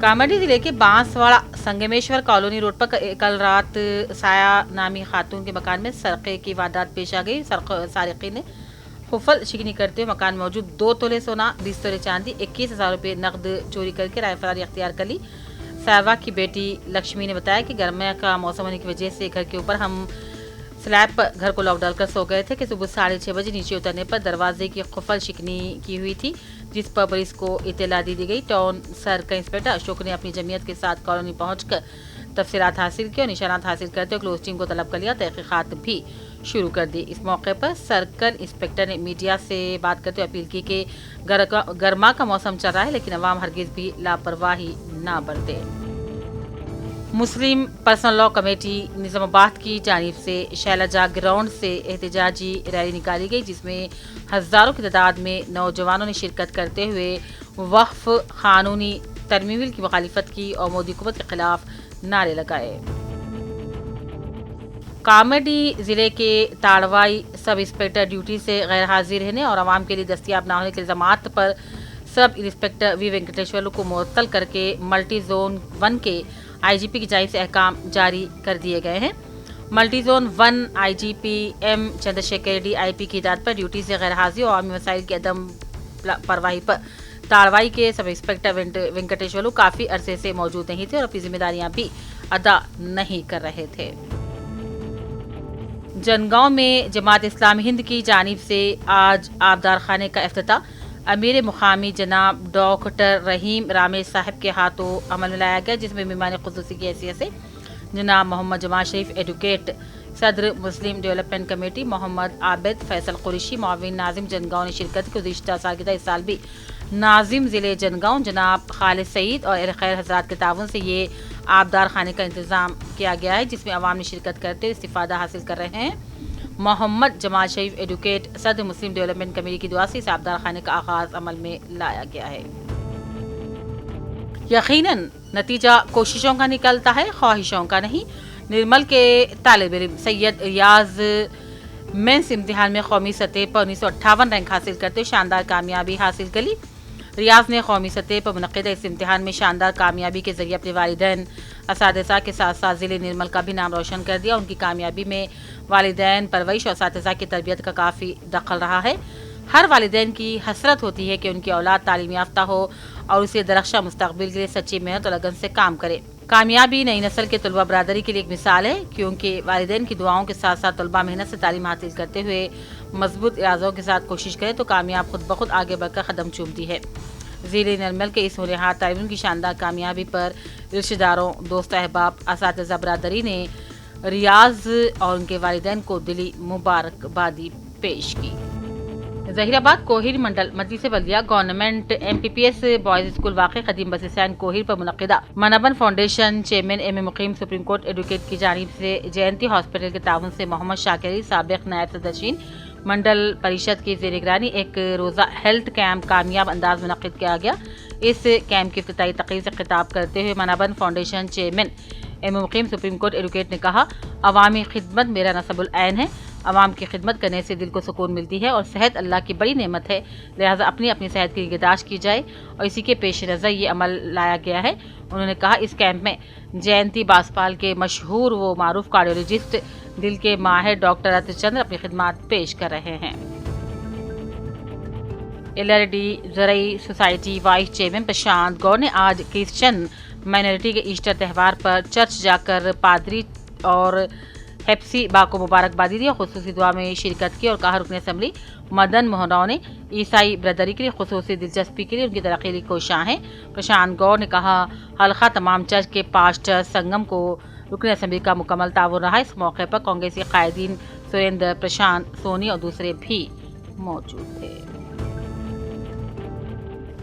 कामाडी जिले के Banswara Sangameshwar colony road पर कल रात साया नामी खातून के मकान में सरके की वारदात पेश आ गई। सारिकी ने खुफल शिकनी करते हुए मकान मौजूद 2 तोले सोना, 20 तोले चांदी, 21,000 रुपये नकद चोरी करके राय फरारी अख्तियार कर ली। साहबा की बेटी लक्ष्मी ने बताया कि गर्मिया का मौसम होने की वजह से घर के ऊपर हम स्लैब पर घर को लॉक डालकर सो गए थे कि सुबह 6:30 बजे नीचे उतरने पर दरवाजे की खुफल शिकनी की हुई थी, जिस पर पुलिस को इत्तला दी गई। टाउन सर्कल इंस्पेक्टर अशोक ने अपनी जमीयत के साथ कॉलोनी पहुंचकर तफसीलात हासिल की और निशानात हासिल करते हुए क्लोज टीम को तलब कर लिया। तहकीकात भी शुरू कर दी। इस मौके पर सर्कल इंस्पेक्टर ने मीडिया से बात करते हुए अपील की कि गर्मा का मौसम चल रहा है, लेकिन अवाम हरगिज भी लापरवाही ना बरते। मुस्लिम पर्सनल लॉ कमेटी निजामाबाद की जानिब से शैलजा ग्राउंड से एहतजाजी रैली निकाली गई, जिसमें हजारों की तादाद में नौजवानों ने शिरकत करते हुए वक्फ कानूनी तरमीम की मुखालिफत की और मोदी हुकूमत के खिलाफ नारे लगाए। कामेडी जिले के ताड़वाई सब इंस्पेक्टर ड्यूटी से गैर हाजिर रहने और आवाम के लिए दस्तियाब न होने के इल्जामात पर सब इंस्पेक्टर वी वेंकटेश्वर को मुअत्तल करके मल्टी जोन 1 के आईजीपी की जानिब से अहकाम जारी कर दिए गए हैं। Multi zone 1 IGP M Chandrashekar Reddy IP की हिदायत पर ड्यूटी से गैर हाजिर और आवामी मसाइल की अदम परवाही पर ताड़वाई के सब इंस्पेक्टर वेंकटेश्वर काफी अरसे से मौजूद नहीं थे और अपनी जिम्मेदारियां भी अदा नहीं कर रहे थे। जनगांव में जमात इस्लामी हिंद की जानिब से आज आबदार खाने का इफ्तिताह अमीर मुकामी जनाब डॉक्टर रहीम रामेश साहब के हाथों अमल में लाया गया, जिसमें मेहमान खुसूसी की हैसियत से जनाब मोहम्मद जमाल शरीफ एडवोकेट, सदर मुस्लिम डेवलपमेंट कमेटी मोहम्मद आबिद फैसल कुरैशी, मुआविन नाजिम जनगांव ने शिरकत की। गुज़िश्ता साल की तरह इस साल भी नाजिम ज़िले जनगांव जनाब खालिद सईद और खैर हजरात के ताउन से ये आबदार खाने का इंतज़ाम किया गया है, जिसमें अवाम ने शिरकत करते हुए इस्तिफादा हासिल कर रहे हैं। मोहम्मद जमाल शरीफ एडवोकेट सदर मुस्लिम डेवलपमेंट कमेटी की दुआ से इस आबदार खाने का आगाज अमल में लाया गया है। यकीनन नतीजा कोशिशों का निकलता है, ख्वाहिशों का नहीं। निर्मल के तालिब इल्म सैयद रियाज मेंस इम्तिहान में कौमी सतह पर 1958 रैंक हासिल करते शानदार कामयाबी हासिल कर ली। रियाज ने कौमी सतह पर मुनक़िदा इस इम्तिहान में शानदार कामयाबी के जरिए अपने वालिदैन असातिज़ा के साथ साथ ज़िले निर्मल का भी नाम रोशन कर दिया। उनकी कामयाबी में वालिदैन, परवरिश और असातिज़ा की तरबियत का काफ़ी दखल रहा है। हर वालिदैन की हसरत होती है कि उनकी औलाद तालीम याफ्ता हो और उसे दरख्शा मुस्तक़बिल के लिए सच्ची मेहनत और लगन से काम करे। कामयाबी नई नस्ल के तलबा बरादरी के लिए एक मिसाल है, क्योंकि वालिदैन की दुआओं के साथ साथ तलबा मेहनत से तालीम हासिल करते हुए मजबूत इरादों के साथ कोशिश करें तो कामयाब खुद ब खुद आगे बढ़कर कदम चूमती है। ज़िले निर्मल के इस होनहार तालिम की शानदार कामयाबी पर रिश्तेदारों, दोस्त अहबाब, असातिज़ा बरादरी ने रियाज और उनके वालिदैन को दिली मुबारकबादी पेश की। जहीराबाद कोहिर मंडल मजलिस बल्दिया गवर्नमेंट MPPS बॉयज स्कूल वाक़ कदीम बस स्टैंड कोहिर पर मुनक़िदा मनबन फाउंडेशन चेयरमैन एम मुकीम सुप्रीम कोर्ट एडवोकेट की जानिब से जयंती हॉस्पिटल के ताउन से मोहम्मद शाकिरी साबिक़ नायब सदरशीन मंडल परिषद की ज़ेर-निगरानी एक रोज़ा हेल्थ कैंप कामयाब अंदाज मुनक़िद किया गया। इस कैंप की इफ्तिताई तक़रीर से खिताब करते हुए मनबन फाउंडेशन चेयरमैन एम मुकीम सुप्रीम कोर्ट एडवोकेट ने कहा, अवामी खिदमत मेरा नसबुल ऐन है। अवाम की खिदमत करने से दिल को सुकून मिलती है और सेहत अल्लाह की बड़ी नेमत है, लिहाजा अपनी अपनी सेहत की निगहदाश्त की जाए और इसी के पेश नज़र ये अमल लाया गया है। उन्होंने कहा, इस कैंप में जयंती बासपाल के मशहूर व मारूफ कार्डियोलॉजिस्ट दिल के माहिर डॉक्टर रत्नचंद्र अपनी खिदमत पेश कर रहे हैं। LRD ज़रई सोसाइटी वाइस चेयरमैन प्रशांत गौर ने आज क्रिश्चियन माइनॉरिटी के ईस्टर त्यौहार पर चर्च जाकर पादरी और हेप्सी बा को मुबारकबादी दी और खुसूसी दुआ में शिरकत की और कहा, रुकन असम्बली मदन मोहन राव ने ईसाई ब्रदरी के लिए खुसूसी दिलचस्पी के लिए उनकी तरक्की लिए कोशां हैं। प्रशांत गौर ने कहा, हल्का तमाम चर्च के पास्टर संगम को रुकन असम्बली का मुकम्मल ताउन रहा। इस मौके पर कांग्रेसी कायदीन सुरेंद्र, प्रशांत, सोनी और दूसरे भी मौजूद थे।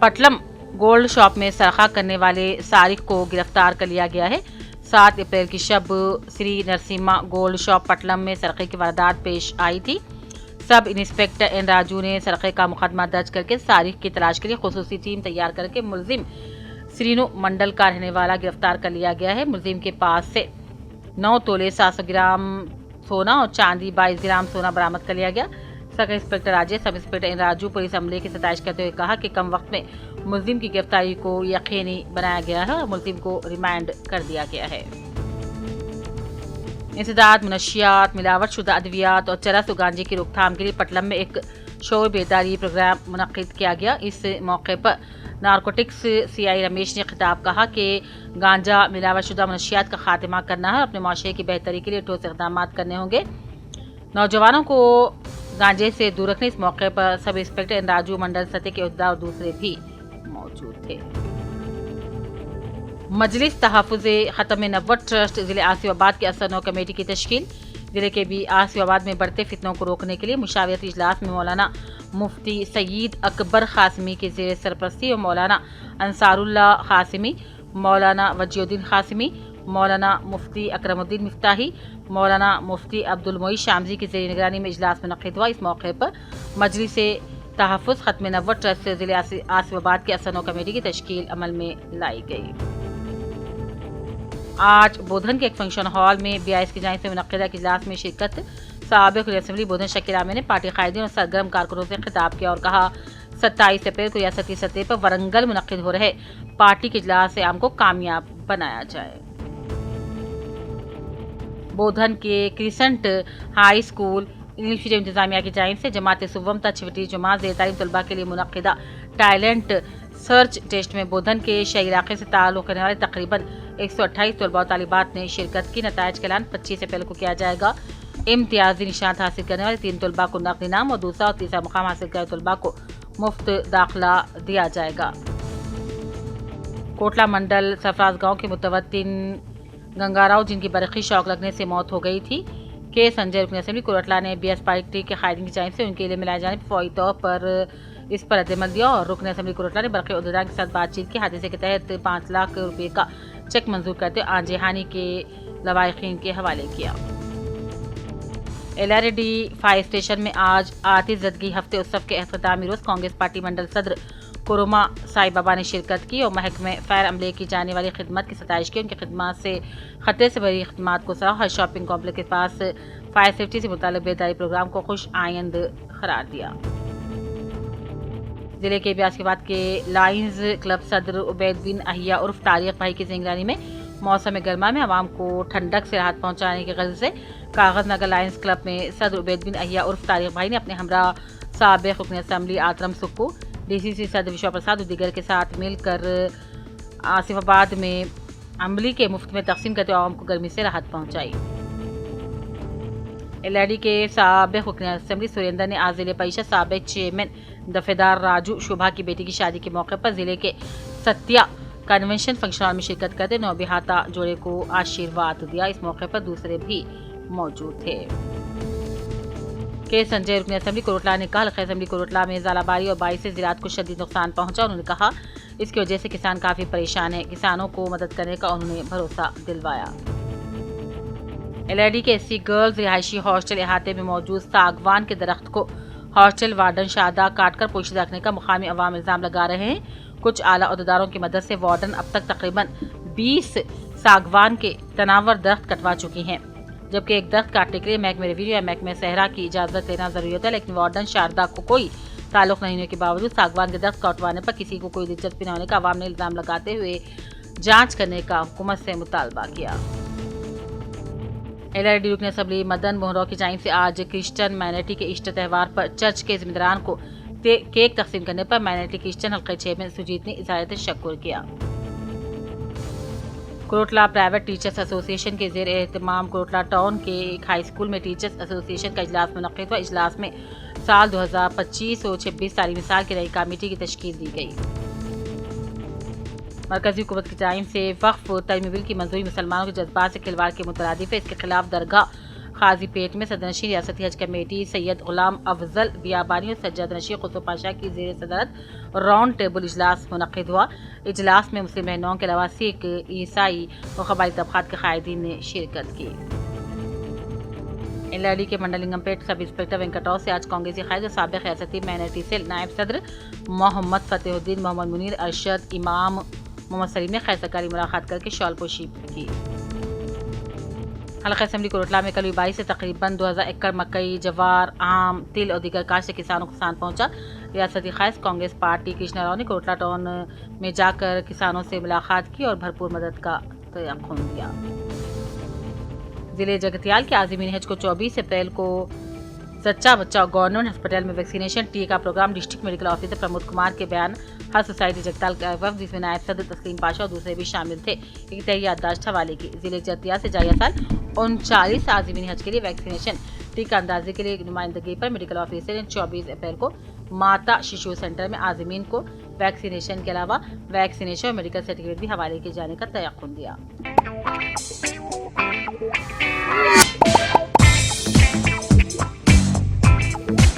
पटलम गोल्ड शॉप में सरखा करने वाले सारिक को गिरफ्तार कर लिया गया है। 7 अप्रैल की शब श्री नरसिम्हा गोल्ड शॉप पटलम में सरक़े की वारदात पेश आई थी। सब इंस्पेक्टर एन राजू ने सरक़े का मुकदमा दर्ज करके सारिक की तलाश के लिए खुसूसी टीम तैयार करके मुलजिम श्रीनु मंडल का रहने वाला गिरफ्तार कर लिया गया है। मुलजिम के पास से 9 तोले 700 ग्राम सोना और चांदी 22 ग्राम सोना बरामद कर लिया गया। Sucker inspector Rajesh sub inspector इन राजू पुलिस अमले की सताइश करते हुए कहा कि कम वक्त में मुलजिम की गिरफ्तारी को यकीनी बनाया गया है और मुलजिम को रिमांड कर दिया गया है। इंसदाद, मुनशियात, मिलावट शुदा अद्वियात और चरस व गांजे की रोकथाम के लिए पटलम में एक शोर बेदारी प्रोग्राम मुनक्किद किया गया। इस मौके पर नारकोटिक्स सीआई रमेश ने खिताब कहा कि गांजा, मिलावट शुदा मुनशियात का खात्मा करना है, अपने माशरे की बेहतरी के लिए ठोस इक़दाम करने होंगे। नौजवानों को गांजे से दूर रखने इस मौके पर सब इंस्पेक्टर इन राजू, मंडल सतह के उहदेदार और दूसरे भी मौजूद थे। मजलिस तहफ़्फ़ुज़े ख़त्म नबुव्वत ट्रस्ट ज़िले आसिफाबाद की असरनौ कमेटी की तश्कील। ज़िले के भी आसिफाबाद में बढ़ते फितनों को रोकने के लिए मुशावरती इजलास में मौलाना मुफ्ती सईद अकबर क़ासिमी की ज़ेर सरपरस्ती और मौलाना अंसारुल्लाह क़ासिमी, मौलाना वजीउद्दीन क़ासिमी, मौलाना मुफ्ती अकरमुद्दीन मिफ्ताही, मौलाना मुफ्ती अब्दुल मोई शामजी की ज़ेर निगरानी में इजलास मुनक़्क़िद हुआ। इस मौके पर मजलिस तहफ़्फ़ुज़ ख़त्म नबुव्वत ट्रस्ट से ज़िले आसिफाबाद की असरनौ कमेटी की तश्कील अमल में लाई गई। आज बोधन के एक फंक्शन हॉल में BIS की जानिब से मुनक़्क़िदा इजलास में शिरकत साबिक़ असेंबली बोधन शकील आमिर ने पार्टी कायदीन और सरगर्म कारकुनों से खिताब किया और कहा 27 अप्रैल को रियासती सतह पर वरंगल मुनक़्क़िद हो रहे पार्टी के इजलास से आम को कामयाब बनाया जाए। बोधन के crescent high school English medium इंतजामिया की जानिब से जमात सुवम तछवटी जमात ज़ेर तालीम तलबा के लिए मुनक़्क़िदा टैलेंट सर्च टेस्ट में बोधन के शहरी इलाके से ताल्लुक़ करने वाले तकरीबन 128 तलबा और तालिबात ने शिरकत की। नताइज का ऐलान 25 अप्रैल को किया जाएगा। इम्तियाजी निशान हासिल करने वाले 3 तलबा को नक़द इनाम और दूसरा और तीसरा मुकाम हासिल करने तलबा को मुफ्त दाखिला दिया जाएगा। कोटला मंडल सरफराज गाँव के मुतवत्तिन गंगाराव, जिनकी बरक़ी शौक लगने से मौत हो गई थी, के संजय रुकन असेंबली कोटला ने BS पार्टी के कायदीन की जानिब से उनके लिए मिलाए जाने फौरी तौर पर इस पर रद्दमल दिया और रुकन असेंबली कोटला ने बरक़ी उहदेदार के साथ बातचीत की। हादसे के तहत 5 लाख रुपये का चेक मंजूर करते आंजे हानि के लवाहिकीन के हवाले किया। LRD फायर स्टेशन में आज आतिशज़दगी हफ्ते उत्सव के अख्तामी रोज़ कांग्रेस पार्टी मंडल सदर कुरुमा साई बाबा ने शिरकत की और महकमे फायर अमले की जाने वाली खिदमत की सताइश की। उनकी खिदमत से खतरे से भरी खिदमत को सराहा। हर शॉपिंग कॉम्प्लेक्स के पास फायर सेफ्टी से मुताल्लिक़ बेदारी प्रोग्राम को खुश आइंद करार दिया। जिले के आसिफाबाद के लायंस क्लब सदर उबैद बिन अहिया उर्फ तारिक भाई की निगरानी में मौसम गर्मा में आवाम को ठंडक से राहत पहुंचाने की गर्ज से कागज नगर लायंस क्लब में सदर उबैद बिन अहिया उर्फ तारिक भाई ने अपने हमरा साबिक़ रुकन असेंबली आतरम सुक्कू, DCC सदर विश्वा प्रसाद और दीगर के साथ मिलकर आसिफाबाद में अमली के मुफ्त में तकसीम करते आवाम को गर्मी से राहत पहुंचाई। LRD के साबिक़ रुकन असेंबली सुरेंद्र ने आज जिले परिषद साबिक़ चेयरमैन दफेदार राजू शोभा की बेटी की शादी के मौके पर जिले के सत्या कन्वेंशन फंक्शन हॉल में शिरकत करते नौबिहाता जोड़े को आशीर्वाद दिया। इस मौके पर दूसरे भी मौजूद थे। के संजय रुकन असेंबली कोटला ने कहा असेंबली कोटला में ज़ालाबारी और बारिश से ज़राअत को शदीद नुकसान पहुंचा। उन्होंने कहा इसकी वजह से किसान काफ़ी परेशान है। किसानों को मदद करने का उन्होंने भरोसा दिलवाया। LRD के SC गर्ल्स रिहायशी हॉस्टल अहाते में मौजूद सागवान के दरख्त को हॉस्टल वार्डन शादा काटकर पोशीदा रखने का मुकामी अवाम इल्ज़ाम लगा रहे हैं। कुछ आला अहदेदारों की मदद से वार्डन अब तक तकरीबन 20 सागवान के तनावर दरख्त कटवा चुकी हैं, जबकि एक दरख्त काटने के लिए महकमे रेवेन्यू या महकमे सहरा की इजाज़त लेना ज़रूरी होता है। लेकिन वार्डन शारदा को कोई ताल्लुक़ नहीं होने के बावजूद सागवान के दरख्त कटवाने पर किसी को कोई दिलचस्पी न होने का अवाम ने इल्ज़ाम लगाते हुए जाँच करने का हुकूमत से मुतालबा किया। LRD रुकन असेंबली मदन मोहन की जानिब से आज क्रिश्चियन माइनॉरिटी के ईस्टर त्यौहार पर चर्च के जिम्मेदारान को केक तकसीम करने पर माइनॉरिटी क्रिश्चियन हल्के चेयरमैन सुजीत ने इज़हार शक्र किया। कोटला प्राइवेट टीचर्स एसोसिएशन के ज़ेर एहतमाम कोटला टाउन के एक हाई स्कूल में टीचर्स एसोसिएशन का इजलास मुनक़्क़िद हुआ। इजलास में साल 2025 और 26 तालीमी साल की नई कमेटी की तश्कील दी गई। मरकज़ी हुकूमत की जानिब से वक्फ तरमीम बिल की मंजूरी मुसलमानों के जज्बात से खिलवाड़ के मुतरादिफ है। इसके खिलाफ दरगाह खाजी पेट में सदरनशीन रियासती हज कमेटी सैयद गुलाम अफजल बियाबानी और सज्जाद नशीर खुसरो पाशा की ज़ेर सदरत राउंड टेबल इजलास मुनक़्क़िद हुआ। इजलास में मुस्लिम बहनों के अलावा सिख, ईसाई और कबायली तबक़ात के कायदीन ने शिरकत की। LRD के मंडल लिंगमपेट सब इंस्पेक्टर वेंकटराव से आज कांग्रेसी कायद और साबिक़ रियासती माइनॉरिटी सेल नायब सदर मोहम्मद फ़तेहुद्दीन, मोहम्मद मुनीर, अरशद, इमाम मोहम्मद सलीम ने खैर सरकारी मुलाकात करके शॉल पोशी की। حلقہ اسمبلی کوٹلہ میں کل 22 سے تقریباً 2000 ایکڑ مکئی، جوار، آم، تل اور دیگر کاشت سے کسانوں کو نقصان پہنچا۔ ریاستی قائد کانگریس پارٹی کرشنا راؤ نے کوٹلہ ٹاؤن میں جا کر کسانوں سے ملاقات کی اور بھرپور مدد کا تیقن دیا۔ ضلع جگتیال کے عازمین حج کو 24 اپریل کو سچا بچہ گورنمنٹ ہسپتال میں ویکسینیشن ٹیکہ programme district medical officer Pramod Kumar کے بیان ہر سوسائٹی جگتال کا وفد جس میں نائب صدر تسلیم پاشا اور دوسرے بھی شامل تھے ایک تحریری یادداشت حوالے کی۔ ضلع جگتیال سے جاریہ سال 39 عازمین حج کے لیے ویکسینیشن ٹیکہ اندازی کے لیے نمائندگی پر میڈیکل آفیسر نے 24 اپریل کو ماتا ششو سینٹر میں عازمین کو ویکسینیشن کے علاوہ ویکسینیشن اور میڈیکل سرٹیفکیٹ بھی حوالے کیے جانے کا تیقن دیا۔